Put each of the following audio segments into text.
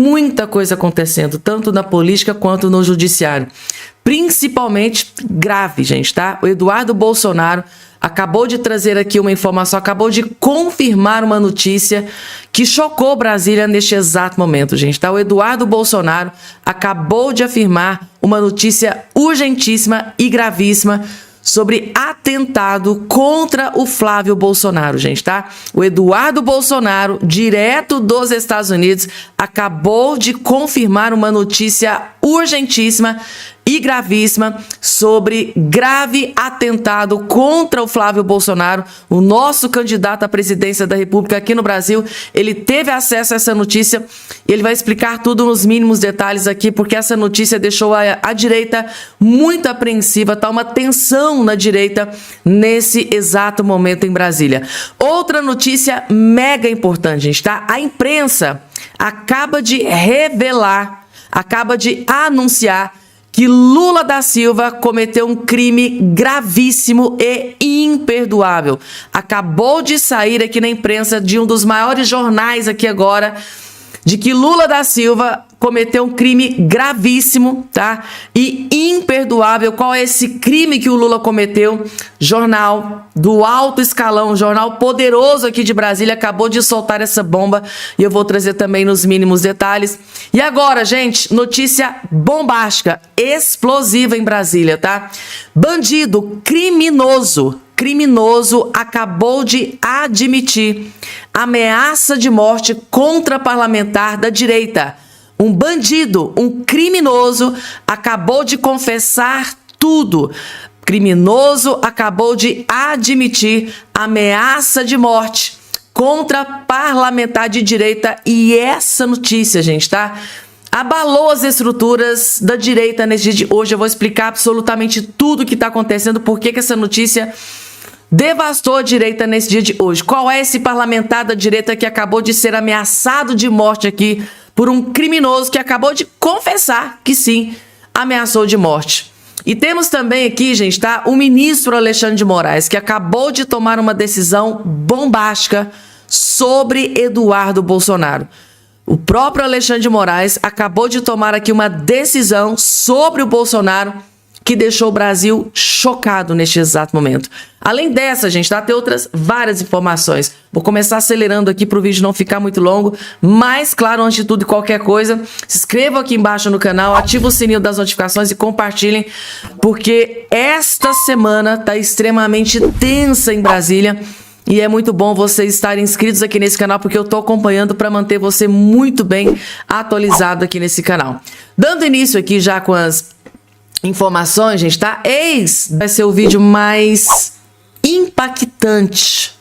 muita coisa acontecendo, tanto na política quanto no judiciário. Principalmente grave, gente, tá? O Eduardo Bolsonaro acabou de trazer aqui uma informação, acabou de confirmar uma notícia que chocou Brasília neste exato momento, gente, tá? O Eduardo Bolsonaro acabou de afirmar uma notícia urgentíssima e gravíssima sobre atentado contra o Flávio Bolsonaro, gente, tá? O Eduardo Bolsonaro, direto dos Estados Unidos, acabou de confirmar uma notícia urgentíssima e gravíssima sobre grave atentado contra o Flávio Bolsonaro, o nosso candidato à presidência da República aqui no Brasil. Ele teve acesso a essa notícia e ele vai explicar tudo nos mínimos detalhes aqui, porque essa notícia deixou a direita muito apreensiva, tá uma tensão na direita nesse exato momento em Brasília. Outra notícia mega importante, gente, tá? A imprensa acaba de revelar, acaba de anunciar que Lula da Silva cometeu um crime gravíssimo e imperdoável. Acabou de sair aqui na imprensa de um dos maiores jornais aqui agora, de que Lula da Silva cometeu um crime gravíssimo, tá? E imperdoável. Qual é esse crime que o Lula cometeu? Jornal do alto escalão, jornal poderoso aqui de Brasília, acabou de soltar essa bomba e eu vou trazer também nos mínimos detalhes. E agora, gente, notícia bombástica, explosiva em Brasília, tá? Bandido criminoso acabou de admitir ameaça de morte contra parlamentar da direita. Um bandido, um criminoso, acabou de confessar tudo. Criminoso acabou de admitir ameaça de morte contra parlamentar de direita. E essa notícia, gente, tá? Abalou as estruturas da direita nesse dia de hoje. Eu vou explicar absolutamente tudo o que está acontecendo, por que essa notícia devastou a direita nesse dia de hoje. Qual é esse parlamentar da direita que acabou de ser ameaçado de morte aqui por um criminoso que acabou de confessar que sim, ameaçou de morte? E temos também aqui, gente, tá? O ministro Alexandre de Moraes, que acabou de tomar uma decisão bombástica sobre Eduardo Bolsonaro. O próprio Alexandre de Moraes acabou de tomar aqui uma decisão sobre o Bolsonaro que deixou o Brasil chocado neste exato momento. Além dessa, gente, tá? Tem outras várias informações. Vou começar acelerando aqui para o vídeo não ficar muito longo, mas, claro, antes de tudo e qualquer coisa, se inscrevam aqui embaixo no canal, ativa o sininho das notificações e compartilhem, porque esta semana tá extremamente tensa em Brasília. E é muito bom vocês estarem inscritos aqui nesse canal, porque eu estou acompanhando para manter você muito bem atualizado aqui nesse canal. Dando início aqui já com as informações, gente, tá? Vai ser o vídeo mais impactante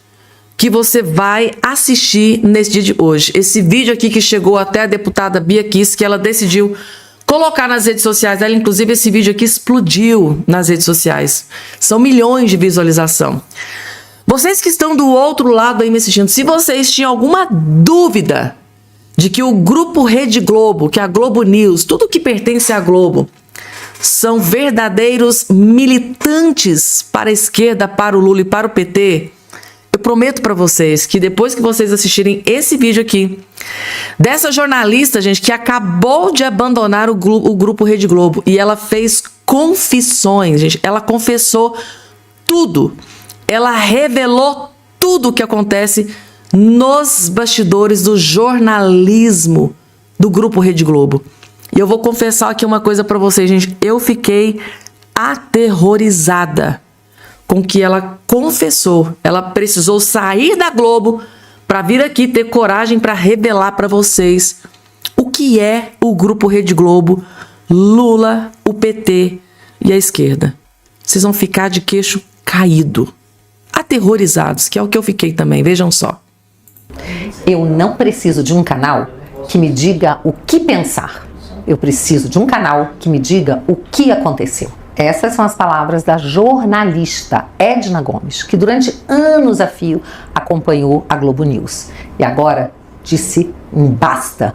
que você vai assistir nesse dia de hoje. Esse vídeo aqui que chegou até a deputada Bia Kicis, que ela decidiu colocar nas redes sociais dela. Inclusive, esse vídeo aqui explodiu nas redes sociais. São milhões de visualização. Vocês que estão do outro lado aí me assistindo, se vocês tinham alguma dúvida de que o grupo Rede Globo, que é a Globo News, tudo que pertence à Globo, são verdadeiros militantes para a esquerda, para o Lula e para o PT, eu prometo para vocês que depois que vocês assistirem esse vídeo aqui, dessa jornalista, gente, que acabou de abandonar o grupo Rede Globo, e ela fez confissões, gente, ela confessou tudo. Ela revelou tudo o que acontece nos bastidores do jornalismo do Grupo Rede Globo. E eu vou confessar aqui uma coisa para vocês, gente. Eu fiquei aterrorizada com o que ela confessou. Ela precisou sair da Globo para vir aqui ter coragem para revelar para vocês o que é o Grupo Rede Globo, Lula, o PT e a esquerda. Vocês vão ficar de queixo caído. Aterrorizados, que é o que eu fiquei também, vejam só. Eu não preciso de um canal que me diga o que pensar. Eu preciso de um canal que me diga o que aconteceu. Essas são as palavras da jornalista Edna Gomes, que durante anos a fio acompanhou a Globo News. E agora disse um basta.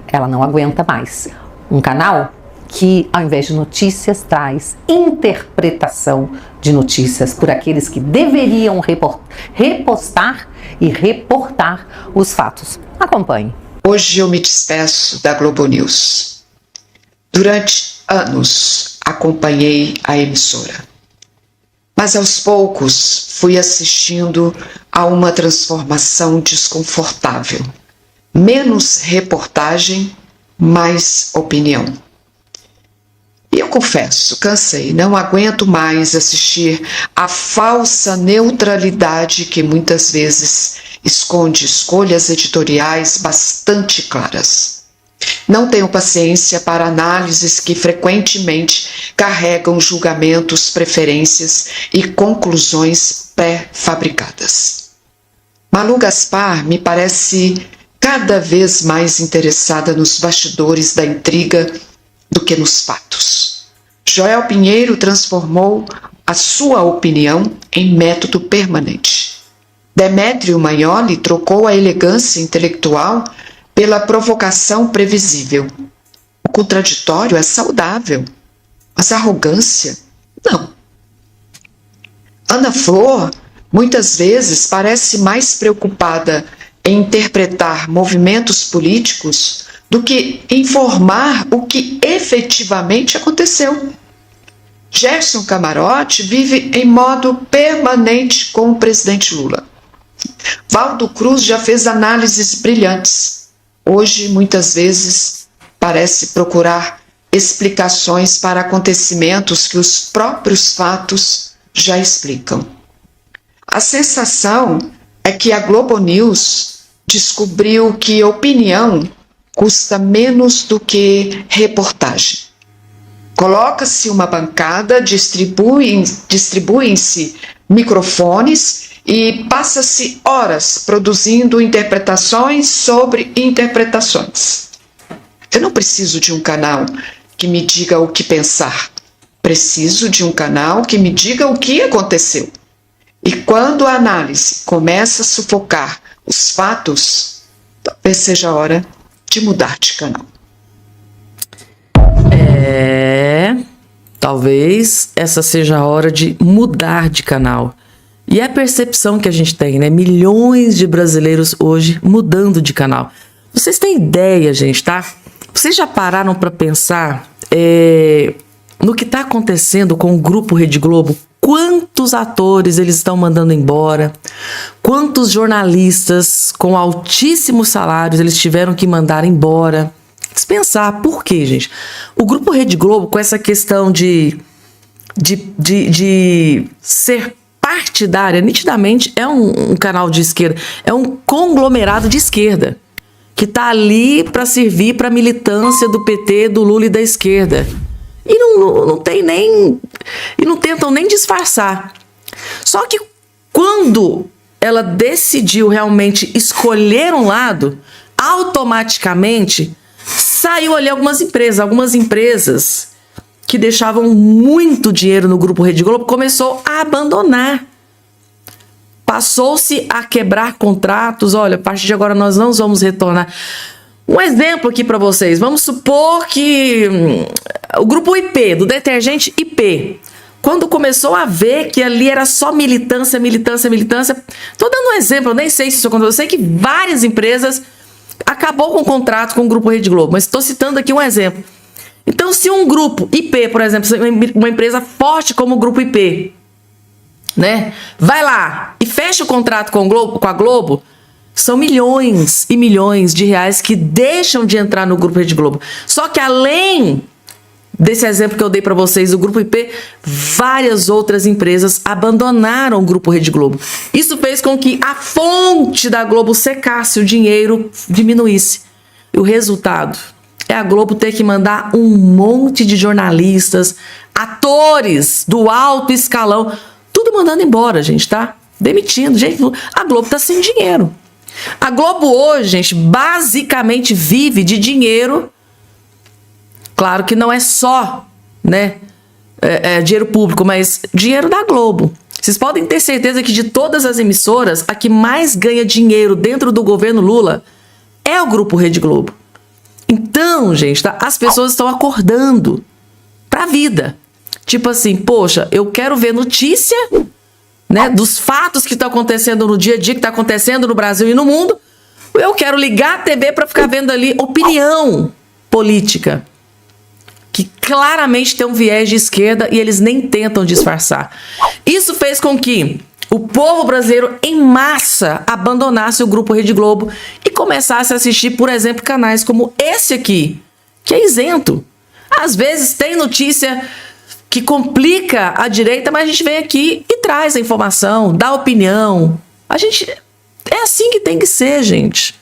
Ela não aguenta mais. Um canal que, ao invés de notícias, traz interpretação de notícias por aqueles que deveriam repostar e reportar os fatos. Acompanhe. Hoje eu me despeço da Globo News. Durante anos acompanhei a emissora, mas aos poucos fui assistindo a uma transformação desconfortável. Menos reportagem, mais opinião. E eu confesso, cansei, não aguento mais assistir à falsa neutralidade que muitas vezes esconde escolhas editoriais bastante claras. Não tenho paciência para análises que frequentemente carregam julgamentos, preferências e conclusões pré-fabricadas. Malu Gaspar me parece cada vez mais interessada nos bastidores da intriga do que nos fatos. Joel Pinheiro transformou a sua opinião em método permanente. Demétrio Magnoli trocou a elegância intelectual pela provocação previsível. O contraditório é saudável, mas a arrogância, não. Ana Flor, muitas vezes, parece mais preocupada em interpretar movimentos políticos do que informar o que efetivamente aconteceu. Gerson Camarote vive em modo permanente com o presidente Lula. Valdo Cruz já fez análises brilhantes. Hoje, muitas vezes, parece procurar explicações para acontecimentos que os próprios fatos já explicam. A sensação é que a Globo News descobriu que opinião custa menos do que reportagem. Coloca-se uma bancada, distribuem-se microfones e passa-se horas produzindo interpretações sobre interpretações. Eu não preciso de um canal que me diga o que pensar. Preciso de um canal que me diga o que aconteceu. E quando a análise começa a sufocar os fatos, talvez seja a hora de mudar de canal. Talvez essa seja a hora de mudar de canal. E é a percepção que a gente tem, né? Milhões de brasileiros hoje mudando de canal. Vocês têm ideia, gente, tá? Vocês já pararam para pensar no que está acontecendo com o Grupo Rede Globo? Quantos atores eles estão mandando embora? Quantos jornalistas com altíssimos salários eles tiveram que mandar embora? Pensar, por quê, gente? O Grupo Rede Globo, com essa questão de ser partidária, nitidamente é um canal de esquerda, é um conglomerado de esquerda, que está ali para servir para a militância do PT, do Lula e da esquerda. E não tem nem... E não tentam nem disfarçar. Só que quando ela decidiu realmente escolher um lado, automaticamente saiu ali algumas empresas que deixavam muito dinheiro no Grupo Rede Globo, começou a abandonar. Passou-se a quebrar contratos. Olha, a partir de agora nós não vamos retornar. Um exemplo aqui para vocês. Vamos supor que o Grupo IP, do detergente IP, quando começou a ver que ali era só militância. Tô dando um exemplo, eu nem sei se isso aconteceu. Eu sei que várias empresas acabou com o contrato com o Grupo Rede Globo, mas estou citando aqui um exemplo. Então, se um grupo IP, por exemplo, uma empresa forte como o Grupo IP, né, vai lá e fecha o contrato com a Globo, são milhões e milhões de reais que deixam de entrar no Grupo Rede Globo. Só que além desse exemplo que eu dei para vocês, o Grupo IP, várias outras empresas abandonaram o Grupo Rede Globo. Isso fez com que a fonte da Globo secasse, o dinheiro diminuísse. E o resultado é a Globo ter que mandar um monte de jornalistas, atores do alto escalão, tudo mandando embora, gente, tá? Demitindo. Gente, a Globo tá sem dinheiro. A Globo hoje, gente, basicamente vive de dinheiro. Claro que não é só, né, dinheiro público, mas dinheiro da Globo. Vocês podem ter certeza que de todas as emissoras, a que mais ganha dinheiro dentro do governo Lula é o Grupo Rede Globo. Então, gente, tá, as pessoas estão acordando pra vida. Tipo assim, poxa, eu quero ver notícia, né, dos fatos que estão acontecendo no dia a dia, que está acontecendo no Brasil e no mundo, Eu quero ligar a TV para ficar vendo ali opinião política, que claramente tem um viés de esquerda e eles nem tentam disfarçar. Isso fez com que o povo brasileiro, em massa, abandonasse o Grupo Rede Globo e começasse a assistir, por exemplo, canais como esse aqui, que é isento. Às vezes tem notícia que complica a direita, mas a gente vem aqui e traz a informação, dá opinião. É assim que tem que ser, gente.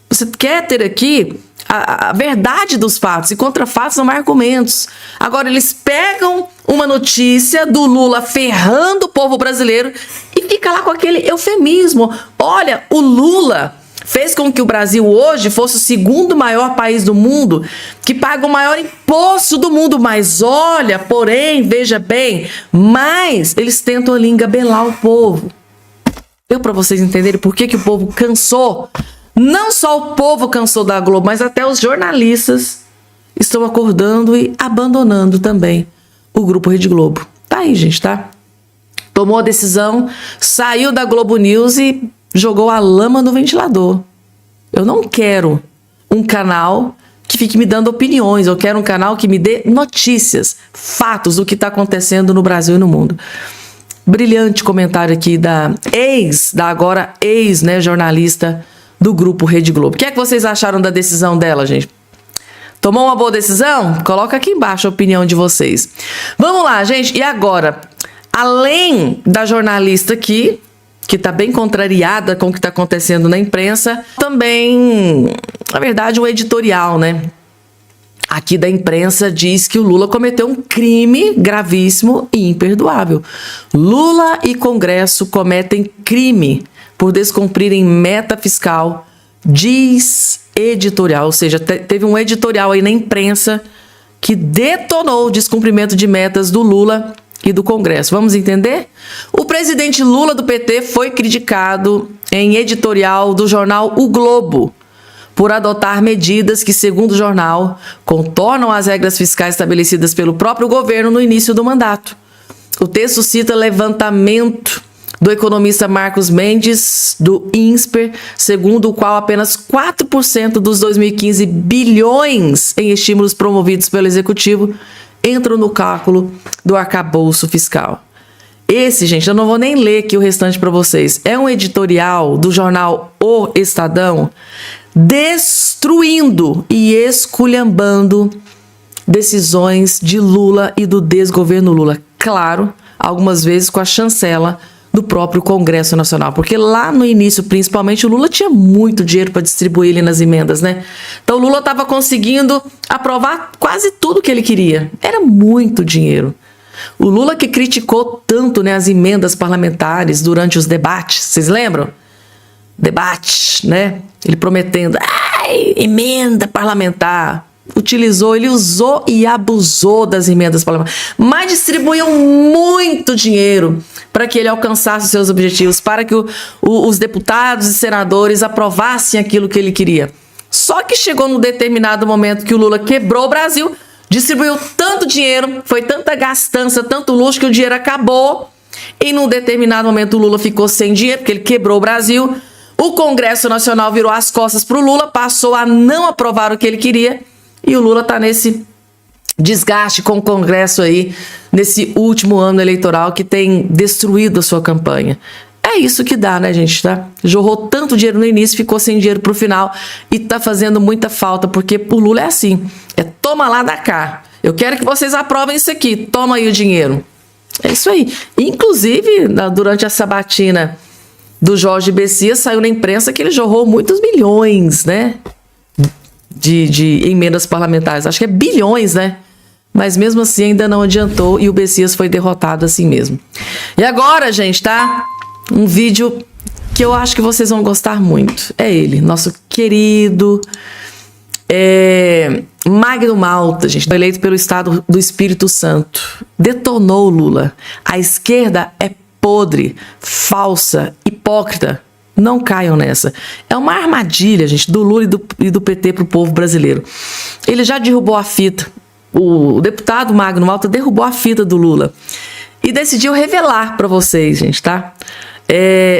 Você quer ter aqui a verdade dos fatos, e contra fatos são argumentos. Agora, eles pegam uma notícia do Lula ferrando o povo brasileiro e fica lá com aquele eufemismo. Olha, o Lula fez com que o Brasil hoje fosse o segundo maior país do mundo, que paga o maior imposto do mundo. Mas olha, porém, veja bem, mas eles tentam ali engabelar o povo. Deu para vocês entenderem por que o povo cansou? Não só o povo cansou da Globo, mas até os jornalistas estão acordando e abandonando também o Grupo Rede Globo. Tá aí, gente, tá? Tomou a decisão, saiu da Globo News e jogou a lama no ventilador. Eu não quero um canal que fique me dando opiniões. Eu quero um canal que me dê notícias, fatos do que está acontecendo no Brasil e no mundo. Brilhante comentário aqui da agora ex, né, jornalista do Grupo Rede Globo. O que é que vocês acharam da decisão dela, gente? Tomou uma boa decisão? Coloca aqui embaixo a opinião de vocês. Vamos lá, gente. E agora, além da jornalista aqui, que está bem contrariada com o que está acontecendo na imprensa, também, na verdade, um editorial, né? Aqui da imprensa diz que o Lula cometeu um crime gravíssimo e imperdoável. Lula e Congresso cometem crime por descumprirem meta fiscal, diz editorial. Ou seja, teve um editorial aí na imprensa que detonou o descumprimento de metas do Lula e do Congresso. Vamos entender? O presidente Lula do PT foi criticado em editorial do jornal O Globo por adotar medidas que, segundo o jornal, contornam as regras fiscais estabelecidas pelo próprio governo no início do mandato. O texto cita levantamento do economista Marcos Mendes, do INSPER, segundo o qual apenas 4% dos 2015 bilhões em estímulos promovidos pelo Executivo entram no cálculo do arcabouço fiscal. Esse, gente, eu não vou nem ler aqui o restante para vocês. É um editorial do jornal O Estadão destruindo e esculhambando decisões de Lula e do desgoverno Lula. Claro, algumas vezes com a chancela do próprio Congresso Nacional, porque lá no início, principalmente, o Lula tinha muito dinheiro para distribuir ali nas emendas, né? Então o Lula estava conseguindo aprovar quase tudo que ele queria. Era muito dinheiro. O Lula que criticou tanto, né, as emendas parlamentares durante os debates, vocês lembram? Debates, né? Ele prometendo, emenda parlamentar. Ele usou e abusou das emendas parlamentares, mas distribuiu muito dinheiro para que ele alcançasse os seus objetivos, para que os deputados e senadores aprovassem aquilo que ele queria. Só que chegou num determinado momento que o Lula quebrou o Brasil, distribuiu tanto dinheiro, foi tanta gastança, tanto luxo, que o dinheiro acabou, e num determinado momento o Lula ficou sem dinheiro, porque ele quebrou o Brasil. O Congresso Nacional virou as costas para o Lula, passou a não aprovar o que ele queria, e o Lula está nesse desgaste com o Congresso aí, nesse último ano eleitoral que tem destruído a sua campanha. É isso que dá, né, gente? Tá? Jorrou tanto dinheiro no início, ficou sem dinheiro pro final e tá fazendo muita falta, porque o Lula é assim, é toma lá, dá cá. Eu quero que vocês aprovem isso aqui, toma aí o dinheiro. É isso aí. Inclusive, durante a sabatina do Jorge Bessias, saiu na imprensa que ele jorrou muitos milhões, né? De emendas parlamentares. Acho que é bilhões, né? Mas mesmo assim ainda não adiantou e o Bessias foi derrotado assim mesmo. E agora, gente, tá? Um vídeo que eu acho que vocês vão gostar muito. É ele, nosso querido Magno Malta, gente, eleito pelo Estado do Espírito Santo. Detonou o Lula. A esquerda é podre, falsa, hipócrita. Não caiam nessa. É uma armadilha, gente, do Lula e do PT pro povo brasileiro. Ele já derrubou a fita. O deputado Magno Malta derrubou a fita do Lula. E decidiu revelar para vocês, gente, tá?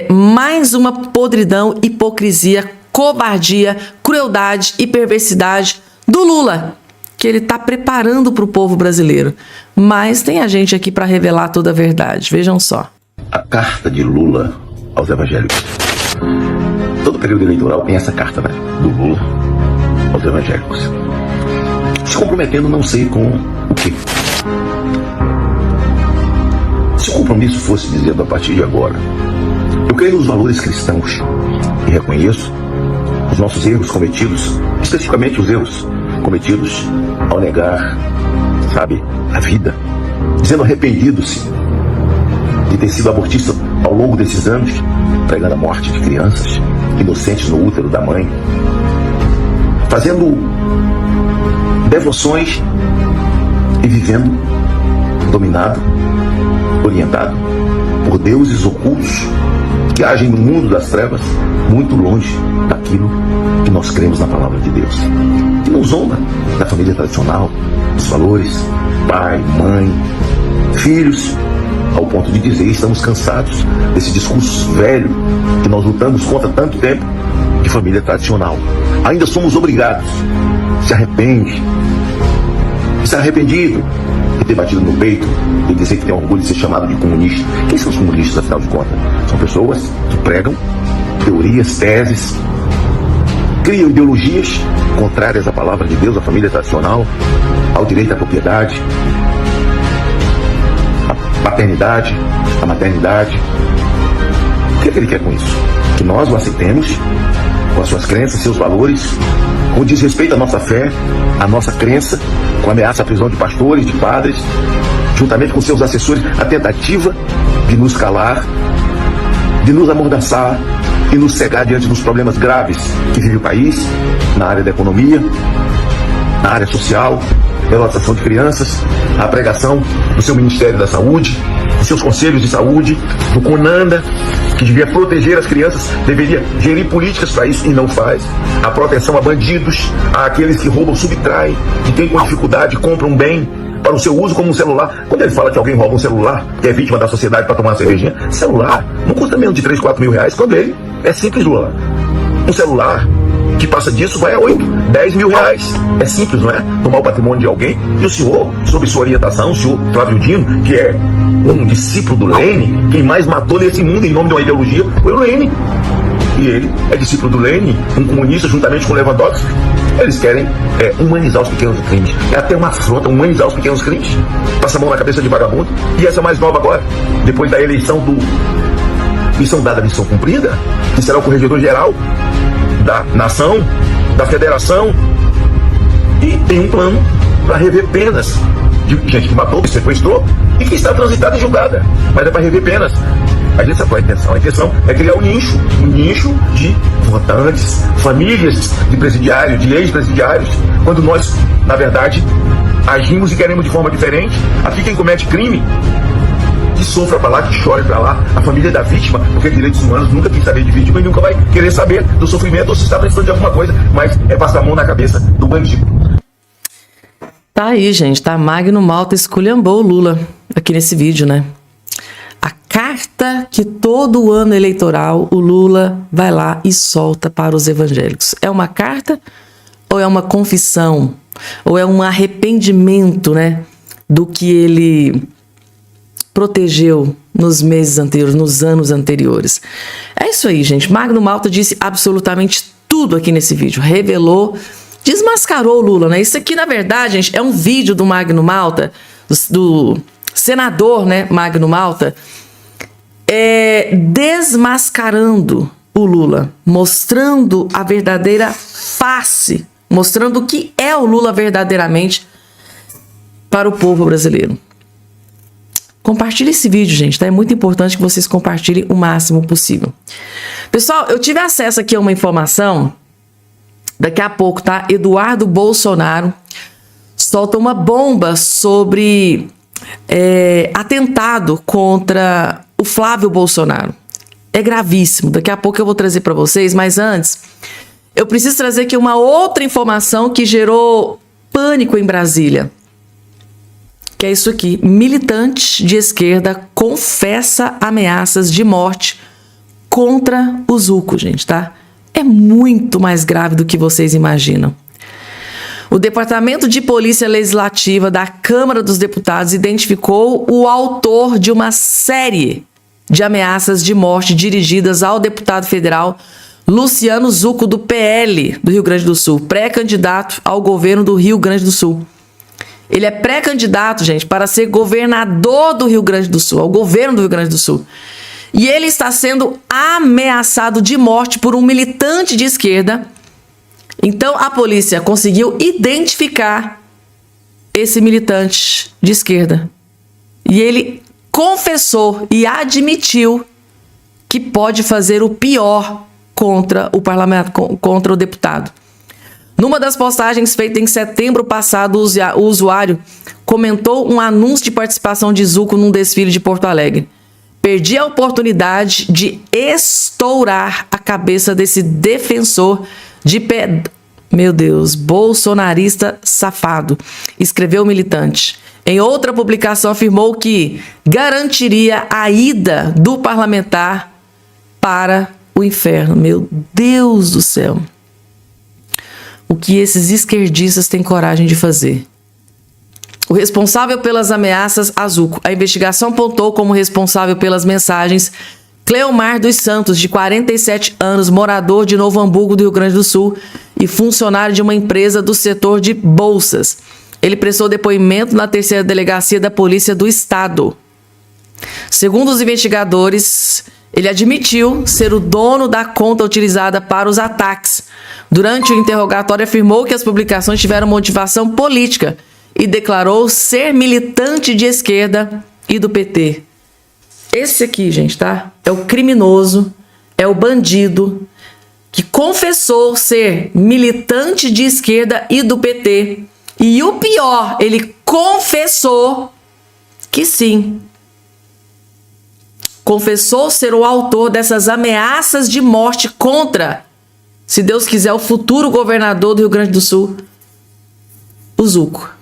Mais uma podridão, hipocrisia covardia, crueldade e perversidade do Lula, que ele está preparando para o povo brasileiro. Mas tem a gente aqui para revelar toda a verdade. Vejam só. A carta de Lula aos evangélicos. Todo período eleitoral tem essa carta, né? Do Lula aos evangélicos. Se comprometendo não sei com o quê. Se o compromisso fosse dizendo a partir de agora, eu creio nos valores cristãos e reconheço os nossos erros cometidos, especificamente os erros cometidos ao negar, sabe, a vida, dizendo arrependido-se de ter sido abortista ao longo desses anos, pregando a morte de crianças inocentes no útero da mãe, fazendo devoções e vivendo dominado, orientado por deuses ocultos que agem no mundo das trevas, muito longe daquilo que nós cremos na palavra de Deus. Que não zomba da família tradicional, dos valores, pai, mãe, filhos, ao ponto de dizer, estamos cansados desse discurso velho que nós lutamos contra há tanto tempo, de família tradicional. Ainda somos obrigados. Se arrepende. Está arrependido de ter batido no peito e dizer que tem orgulho de ser chamado de comunista. Quem são os comunistas, afinal de contas? São pessoas que pregam teorias, teses, criam ideologias contrárias à palavra de Deus, à família tradicional, ao direito à propriedade, à paternidade, à maternidade. O que é que ele quer com isso? Que nós o aceitemos com as suas crenças, seus valores, com desrespeito à nossa fé, à nossa crença, com ameaça à prisão de pastores, de padres, juntamente com seus assessores, a tentativa de nos calar, de nos amordaçar e nos cegar diante dos problemas graves que vive o país, na área da economia, na área social, pela adoção de crianças, a pregação do seu Ministério da Saúde, de seus conselhos de saúde, do CONANDA, que devia proteger as crianças, deveria gerir políticas para isso e não faz. A proteção a bandidos, a aqueles que roubam, subtraem, que têm com dificuldade, compram um bem para o seu uso como um celular. Quando ele fala que alguém rouba um celular, que é vítima da sociedade para tomar uma cervejinha, celular não custa menos de 3, 4 mil reais. Quando ele é simples, Lula. Um celular que passa disso vai a 8, 10 mil reais. É simples, não é? Tomar o patrimônio de alguém. E o senhor, sob sua orientação, o senhor Flávio Dino, que é um discípulo do Lênin, quem mais matou nesse mundo em nome de uma ideologia foi o Lênin. E ele é discípulo do Lênin, um comunista juntamente com o Lewandowski. Eles querem humanizar os pequenos crimes. É até uma afronta humanizar os pequenos crimes. Passa a mão na cabeça de vagabundo. E essa mais nova agora, depois da eleição do... Missão dada, missão cumprida, que será o corregedor-geral da nação, da federação, e tem um plano para rever penas de gente que matou, que sequestrou e que está transitada e julgada, mas é para rever penas. A gente sabe qual é a intenção. A intenção é criar um nicho de votantes, famílias de presidiários, de ex-presidiários, quando nós, na verdade, agimos e queremos de forma diferente. Aqui quem comete crime, que sofra para lá, que chore para lá, a família da vítima, porque direitos humanos nunca quis saber de vítima e nunca vai querer saber do sofrimento ou se está precisando de alguma coisa, mas é passar a mão na cabeça do bandido. Tá aí, gente, tá? Magno Malta esculhambou o Lula aqui nesse vídeo, né? A carta que todo ano eleitoral o Lula vai lá e solta para os evangélicos. É uma carta ou é uma confissão? Ou é um arrependimento, né? Do que ele protegeu nos meses anteriores, nos anos anteriores. É isso aí, gente. Magno Malta disse absolutamente tudo aqui nesse vídeo. Revelou, desmascarou o Lula, né? Isso aqui, na verdade, gente, é um vídeo do Magno Malta, do senador, né, Magno Malta, desmascarando o Lula, mostrando a verdadeira face, mostrando o que é o Lula verdadeiramente para o povo brasileiro. Compartilhe esse vídeo, gente, tá? É muito importante que vocês compartilhem o máximo possível. Pessoal, eu tive acesso aqui a uma informação, daqui a pouco, tá? Eduardo Bolsonaro solta uma bomba sobre atentado contra o Flávio Bolsonaro. É gravíssimo, daqui a pouco eu vou trazer para vocês, mas antes, eu preciso trazer aqui uma outra informação que gerou pânico em Brasília. Que é isso aqui, militante de esquerda confessa ameaças de morte contra o Zuco, gente, tá? é muito mais grave do que vocês imaginam. O Departamento de Polícia Legislativa da Câmara dos Deputados identificou o autor de uma série de ameaças de morte dirigidas ao deputado federal Luciano Zucco, do PL do Rio Grande do Sul, pré-candidato ao governo do Rio Grande do Sul. Ele é pré-candidato, gente, para ser governador do Rio Grande do Sul, ao governo do Rio Grande do Sul. E ele está sendo ameaçado de morte por um militante de esquerda. Então, a polícia conseguiu identificar esse militante de esquerda. E ele confessou e admitiu que pode fazer o pior contra o parlamento, contra o deputado. Numa das postagens feitas em setembro passado, o usuário comentou um anúncio de participação de Zucco num desfile de Porto Alegre. Perdi a oportunidade de estourar a cabeça desse defensor de meu Deus, bolsonarista safado, escreveu o militante. Em outra publicação afirmou que garantiria a ida do parlamentar para o inferno. Meu Deus do céu. O que esses esquerdistas têm coragem de fazer? O responsável pelas ameaças a Zucco. A investigação apontou como responsável pelas mensagens Cleomar dos Santos, de 47 anos, morador de Novo Hamburgo, do Rio Grande do Sul, e funcionário de uma empresa do setor de bolsas. Ele prestou depoimento na 3ª Delegacia da Polícia do Estado. Segundo os investigadores, ele admitiu ser o dono da conta utilizada para os ataques. Durante o interrogatório, afirmou que as publicações tiveram motivação política e declarou ser militante de esquerda e do PT. Esse aqui, gente, tá? É o criminoso, é o bandido que confessou ser militante de esquerda e do PT. E o pior, ele confessou que sim. Confessou ser o autor dessas ameaças de morte contra, se Deus quiser, o futuro governador do Rio Grande do Sul, o Zucco.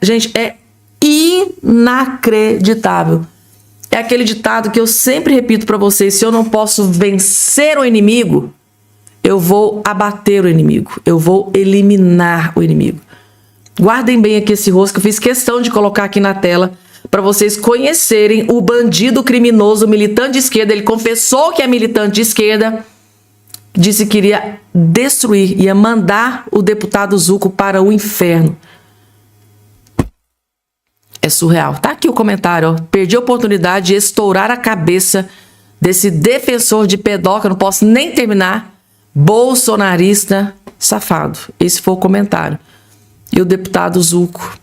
Gente, é inacreditável. É aquele ditado que eu sempre repito para vocês: se eu não posso vencer o inimigo, eu vou abater o inimigo, eu vou eliminar o inimigo. Guardem bem aqui esse rosto que eu fiz questão de colocar aqui na tela para vocês conhecerem o bandido criminoso, militante de esquerda. Ele confessou que é militante de esquerda, disse que iria destruir, ia mandar o deputado Zucco para o inferno. É surreal. Tá aqui o comentário, ó. Perdi a oportunidade de estourar a cabeça desse defensor de pedófilo, não posso nem terminar, bolsonarista safado. Esse foi o comentário. E o deputado Zucco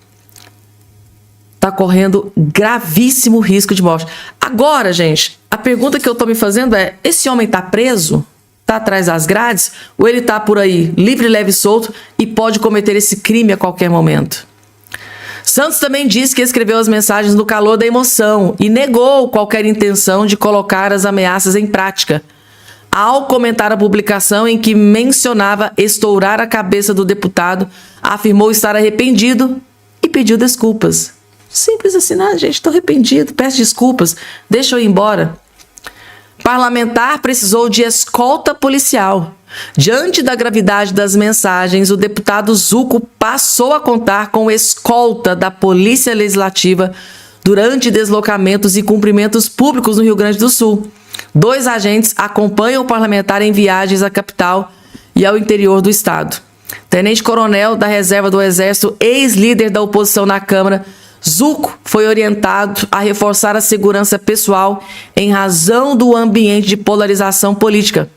tá correndo gravíssimo risco de morte. Agora, gente, a pergunta que eu tô me fazendo é: esse homem tá preso? Tá atrás das grades? Ou ele tá por aí livre, leve e solto e pode cometer esse crime a qualquer momento? Santos também disse que escreveu as mensagens no calor da emoção e negou qualquer intenção de colocar as ameaças em prática, ao comentar a publicação em que mencionava estourar a cabeça do deputado, afirmou estar arrependido e pediu desculpas. Simples assim, né, gente? Estou arrependido, peço desculpas, deixa eu ir embora. Parlamentar precisou de escolta policial. Diante da gravidade das mensagens, o deputado Zucco passou a contar com escolta da Polícia Legislativa durante deslocamentos e cumprimentos públicos no Rio Grande do Sul. 2 agentes acompanham o parlamentar em viagens à capital e ao interior do estado. Tenente-coronel da Reserva do Exército, ex-líder da oposição na Câmara, Zucco foi orientado a reforçar a segurança pessoal em razão do ambiente de polarização política.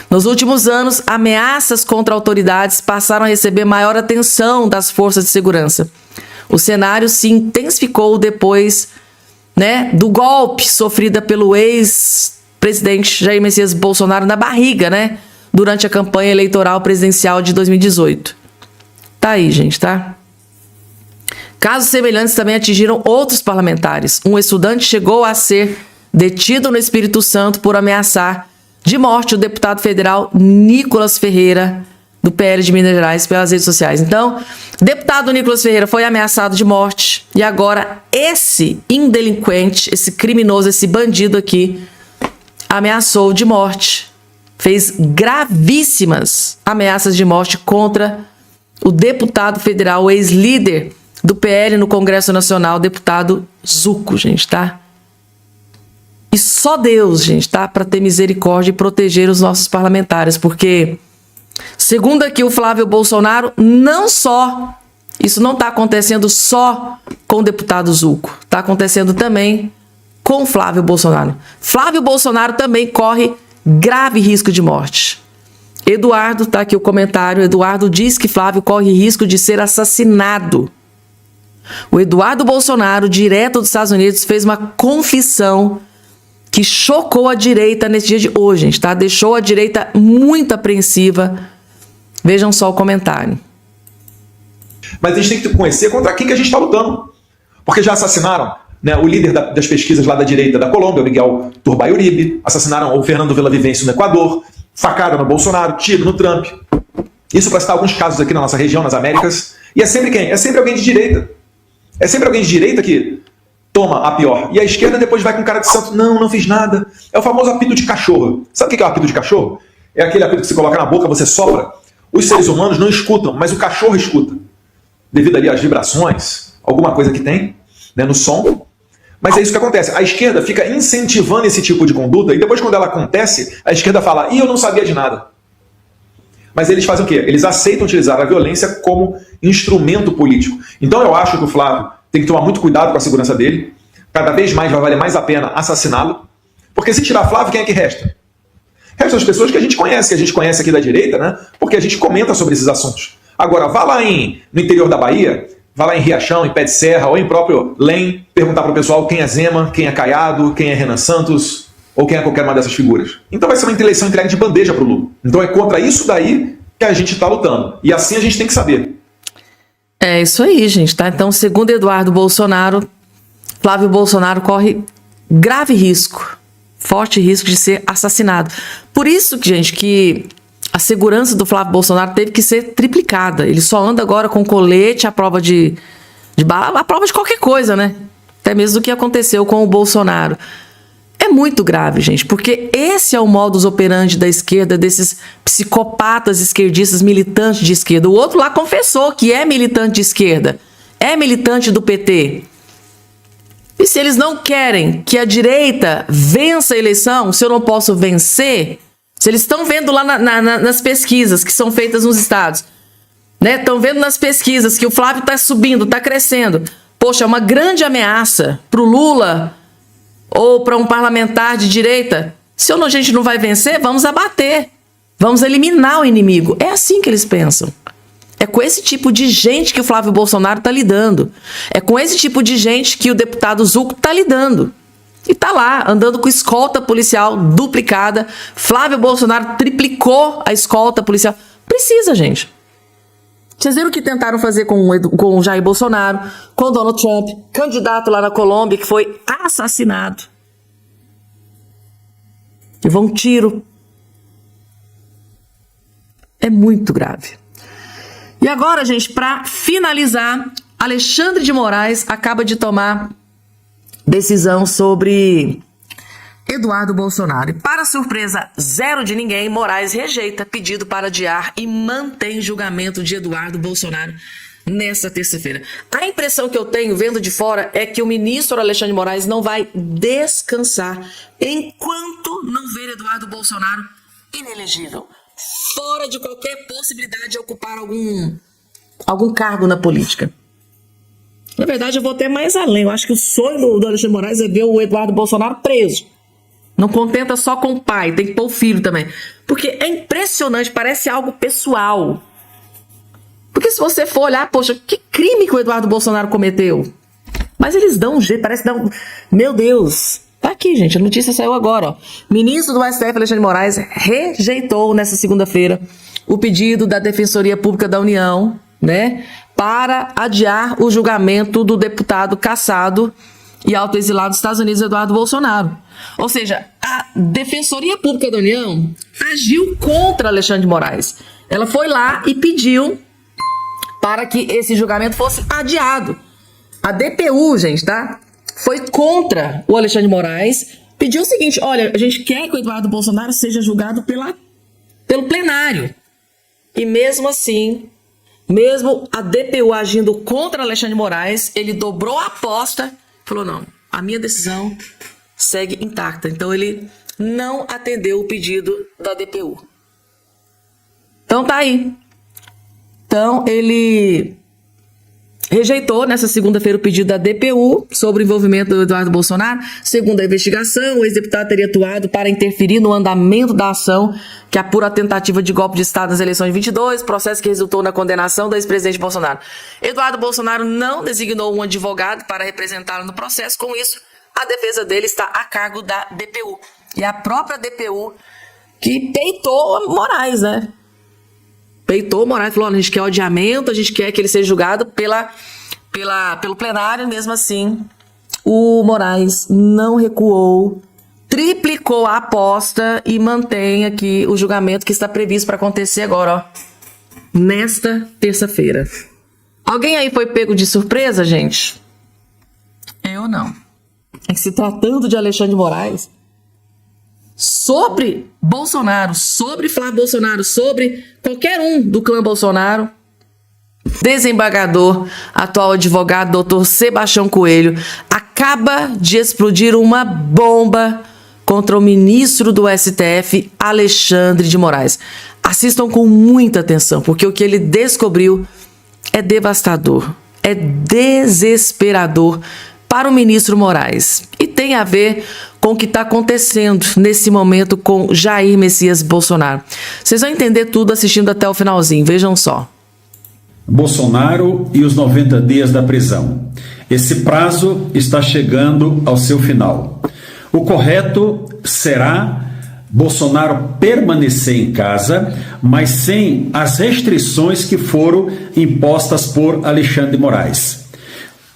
Nos últimos anos, ameaças contra autoridades passaram a receber maior atenção das forças de segurança. O cenário se intensificou depois, do golpe sofrido pelo ex-presidente Jair Messias Bolsonaro na barriga, durante a campanha eleitoral presidencial de 2018. Tá aí, gente, tá? Casos semelhantes também atingiram outros parlamentares. Um estudante chegou a ser detido no Espírito Santo por ameaçar de morte o deputado federal Nicolas Ferreira, do PL de Minas Gerais, pelas redes sociais. Então, o deputado Nicolas Ferreira foi ameaçado de morte e agora esse indelinquente, esse criminoso, esse bandido aqui, ameaçou de morte fez gravíssimas ameaças de morte contra o deputado federal, o ex-líder do PL no Congresso Nacional, deputado Zucco, gente, tá? E só Deus, gente, tá? Para ter misericórdia e proteger os nossos parlamentares, porque, segundo aqui o Flávio Bolsonaro, não só, isso não está acontecendo só com o deputado Zucco, está acontecendo também com o Flávio Bolsonaro. Flávio Bolsonaro também corre grave risco de morte. Eduardo, tá aqui o comentário, Eduardo diz que Flávio corre risco de ser assassinado. O Eduardo Bolsonaro, direto dos Estados Unidos, fez uma confissão que chocou a direita nesse dia de hoje, gente, tá? Deixou a direita muito apreensiva. Vejam só o comentário. Mas a gente tem que conhecer contra quem que a gente está lutando. Porque já assassinaram, né, o líder das pesquisas lá da direita da Colômbia, o Miguel Turbay Uribe, assassinaram o Fernando Villavicencio no Equador, facada no Bolsonaro, tiro no Trump. Isso para citar alguns casos aqui na nossa região, nas Américas. E é sempre quem? É sempre alguém de direita. É sempre alguém de direita que toma a pior. E a esquerda depois vai com cara de santo. Não fiz nada. É o famoso apito de cachorro. Sabe o que é o apito de cachorro? É aquele apito que você coloca na boca, você sopra. Os seres humanos não escutam, mas o cachorro escuta. Devido ali às vibrações, alguma coisa que tem, né, no som. Mas é isso que acontece. A esquerda fica incentivando esse tipo de conduta e depois, quando ela acontece, a esquerda fala: "Ih, eu não sabia de nada". Mas eles fazem o quê? Eles aceitam utilizar a violência como instrumento político. Então eu acho que o Flávio tem que tomar muito cuidado com a segurança dele. Cada vez mais vai valer mais a pena assassiná-lo. Porque se tirar Flávio, quem é que resta? Restam as pessoas que a gente conhece aqui da direita, né? Porque a gente comenta sobre esses assuntos. Agora, vá lá no interior da Bahia, vá lá em Riachão, em Pé de Serra, ou em próprio Lem, perguntar para o pessoal quem é Zema, quem é Caiado, quem é Renan Santos, ou quem é qualquer uma dessas figuras. Então vai ser uma eleição entregue de bandeja para o Lula. Então é contra isso daí que a gente está lutando. E assim a gente tem que saber. É isso aí, gente, tá? Então, segundo Eduardo Bolsonaro, Flávio Bolsonaro corre grave risco, forte risco de ser assassinado. Por isso que, gente, que a segurança do Flávio Bolsonaro teve que ser triplicada. Ele só anda agora com colete à prova de bala, à prova de qualquer coisa, né? Até mesmo do que aconteceu com o Bolsonaro. É muito grave, gente, porque esse é o modus operandi da esquerda, desses psicopatas esquerdistas, militantes de esquerda. O outro lá confessou que é militante de esquerda, é militante do PT. E se eles não querem que a direita vença a eleição, se eu não posso vencer, se eles estão vendo lá nas pesquisas que são feitas nos estados, né? Estão vendo nas pesquisas que o Flávio está subindo, está crescendo. Poxa, é uma grande ameaça para o Lula ou para um parlamentar de direita. Se a gente não vai vencer, vamos abater. Vamos eliminar o inimigo. É assim que eles pensam. É com esse tipo de gente que o Flávio Bolsonaro está lidando. É com esse tipo de gente que o deputado Zucco está lidando. E está lá, andando com escolta policial duplicada. Flávio Bolsonaro triplicou a escolta policial. Precisa, gente. Vocês viram o que tentaram fazer com o Jair Bolsonaro, com o Donald Trump, candidato lá na Colômbia, que foi assassinado. Levou um tiro. É muito grave. E agora, gente, para finalizar, Alexandre de Moraes acaba de tomar decisão sobre Eduardo Bolsonaro. E para surpresa zero de ninguém, Moraes rejeita pedido para adiar e mantém julgamento de Eduardo Bolsonaro nesta terça-feira. A impressão que eu tenho, vendo de fora, é que o ministro Alexandre de Moraes não vai descansar enquanto não ver Eduardo Bolsonaro inelegível, fora de qualquer possibilidade de ocupar algum cargo na política. Na verdade, eu vou até mais além. Eu acho que o sonho do Alexandre de Moraes é ver o Eduardo Bolsonaro preso. Não contenta só com o pai, tem que pôr o filho também. Porque é impressionante, parece algo pessoal. Porque se você for olhar, poxa, que crime que o Eduardo Bolsonaro cometeu? Mas eles dão um jeito, parece dar um... Meu Deus! Tá aqui, gente, a notícia saiu agora, ó. Ministro do STF, Alexandre de Moraes, rejeitou nessa segunda-feira o pedido da Defensoria Pública da União, né, para adiar o julgamento do deputado cassado e autoexilado dos Estados Unidos, Eduardo Bolsonaro. Ou seja, a Defensoria Pública da União agiu contra Alexandre de Moraes. Ela foi lá e pediu para que esse julgamento fosse adiado. A DPU, gente, tá? Foi contra o Alexandre de Moraes, pediu o seguinte: olha, a gente quer que o Eduardo Bolsonaro seja julgado pela pelo plenário. E mesmo assim, mesmo a DPU agindo contra Alexandre de Moraes, ele dobrou a aposta, falou, não, a minha decisão segue intacta. Então ele não atendeu o pedido da DPU. Então tá aí. Então ele rejeitou nessa segunda-feira o pedido da DPU sobre o envolvimento do Eduardo Bolsonaro. Segundo a investigação, o ex-deputado teria atuado para interferir no andamento da ação que apura a tentativa de golpe de Estado nas eleições de 22, processo que resultou na condenação do ex-presidente Bolsonaro. Eduardo Bolsonaro não designou um advogado para representá-lo no processo. Com isso, a defesa dele está a cargo da DPU. E a própria DPU que peitou Moraes, né? Peitou Moraes, falou, a gente quer odiamento, a gente quer que ele seja julgado pelo plenário. Mesmo assim, o Moraes não recuou, triplicou a aposta e mantém aqui o julgamento que está previsto para acontecer agora, ó, nesta terça-feira. Alguém aí foi pego de surpresa, gente? Eu não. É que se tratando de Alexandre de Moraes, sobre Bolsonaro, sobre Flávio Bolsonaro, sobre qualquer um do clã Bolsonaro, desembargador, atual advogado, doutor Sebastião Coelho, acaba de explodir uma bomba contra o ministro do STF, Alexandre de Moraes. Assistam com muita atenção, porque o que ele descobriu é devastador, é desesperador para o ministro Moraes. E tem a ver com o que está acontecendo nesse momento com Jair Messias Bolsonaro. Vocês vão entender tudo assistindo até o finalzinho, vejam só. Bolsonaro e os 90 dias da prisão. Esse prazo está chegando ao seu final. O correto será Bolsonaro permanecer em casa, mas sem as restrições que foram impostas por Alexandre de Moraes.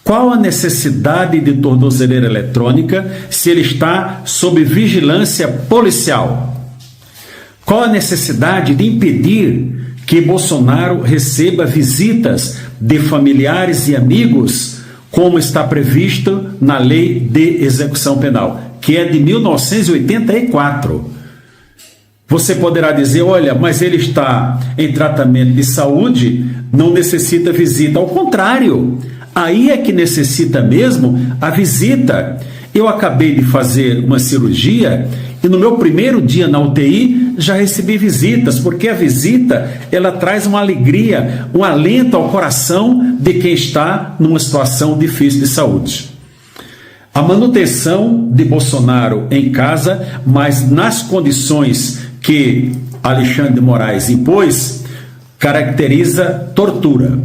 Qual a necessidade de tornozeleira eletrônica se ele está sob vigilância policial? Qual a necessidade de impedir que Bolsonaro receba visitas de familiares e amigos, como está previsto na Lei de Execução Penal, que é de 1984? Você poderá dizer, olha, mas ele está em tratamento de saúde, não necessita visita. Ao contrário, aí é que necessita mesmo a visita. Eu acabei de fazer uma cirurgia e no meu primeiro dia na UTI já recebi visitas, porque a visita ela traz uma alegria, um alento ao coração de quem está numa situação difícil de saúde. A manutenção de Bolsonaro em casa, mas nas condições que Alexandre de Moraes impôs, caracteriza tortura,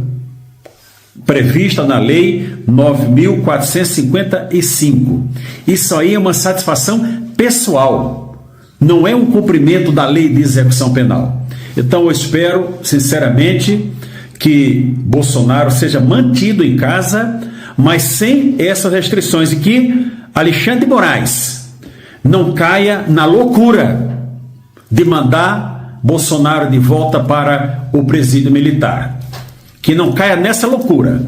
prevista na Lei 9.455. Isso aí é uma satisfação pessoal, não é um cumprimento da Lei de Execução Penal. Então eu espero, sinceramente, que Bolsonaro seja mantido em casa, mas sem essas restrições, e que Alexandre de Moraes não caia na loucura de mandar Bolsonaro de volta para o presídio militar. Que não caia nessa loucura.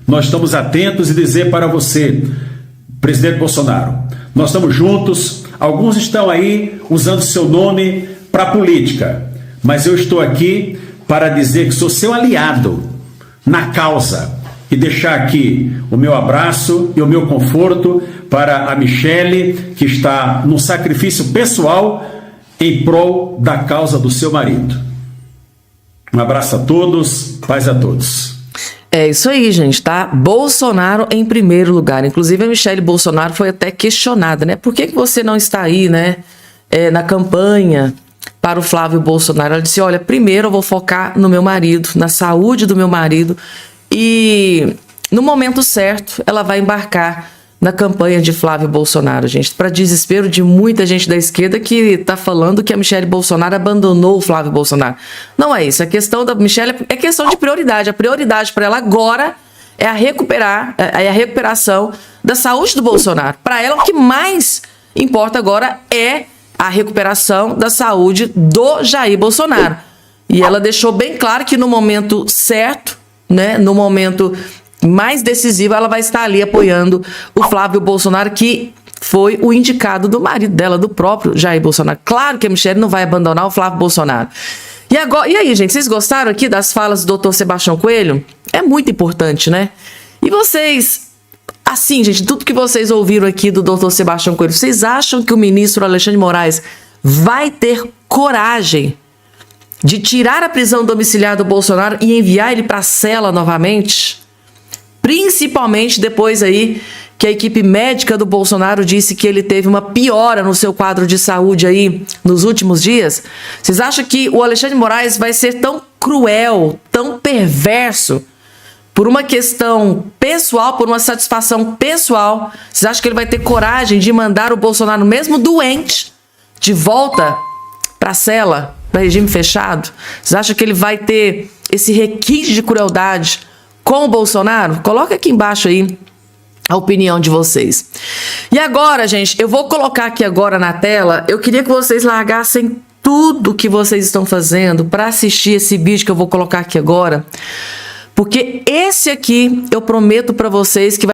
Nós estamos atentos e dizer para você, presidente Bolsonaro, nós estamos juntos. Alguns estão aí usando seu nome para a política, mas eu estou aqui para dizer que sou seu aliado na causa e deixar aqui o meu abraço e o meu conforto para a Michele, que está num sacrifício pessoal em prol da causa do seu marido. Um abraço a todos, paz a todos. É isso aí, gente, tá? Bolsonaro em primeiro lugar. Inclusive, a Michele Bolsonaro foi até questionada, né? Por que você não está aí, né, na campanha para o Flávio Bolsonaro? Ela disse, olha, primeiro eu vou focar no meu marido, na saúde do meu marido, e no momento certo ela vai embarcar na campanha de Flávio Bolsonaro, gente, para desespero de muita gente da esquerda que está falando que a Michele Bolsonaro abandonou o Flávio Bolsonaro. Não é isso, a questão da Michele é questão de prioridade. A prioridade para ela agora é a recuperação da saúde do Bolsonaro. Para ela, o que mais importa agora é a recuperação da saúde do Jair Bolsonaro. E ela deixou bem claro que no momento certo, né, no momento mais decisiva, ela vai estar ali apoiando o Flávio Bolsonaro, que foi o indicado do marido dela, do próprio Jair Bolsonaro. Claro que a Michelle não vai abandonar o Flávio Bolsonaro. E aí, gente, vocês gostaram aqui das falas do Dr. Sebastião Coelho? É muito importante, né? E vocês, assim, gente, tudo que vocês ouviram aqui do Dr. Sebastião Coelho, vocês acham que o ministro Alexandre de Moraes vai ter coragem de tirar a prisão domiciliar do Bolsonaro e enviar ele para a cela novamente? Principalmente depois aí que a equipe médica do Bolsonaro disse que ele teve uma piora no seu quadro de saúde aí nos últimos dias. Vocês acham que o Alexandre de Moraes vai ser tão cruel, tão perverso, por uma questão pessoal, por uma satisfação pessoal? Vocês acham que ele vai ter coragem de mandar o Bolsonaro, mesmo doente, de volta para a cela, para regime fechado? Vocês acham que ele vai ter esse requinte de crueldade com o Bolsonaro? Coloca aqui embaixo aí a opinião de vocês. E agora, gente, eu vou colocar aqui agora na tela, eu queria que vocês largassem tudo que vocês estão fazendo para assistir esse vídeo que eu vou colocar aqui agora, porque esse aqui eu prometo para vocês que vai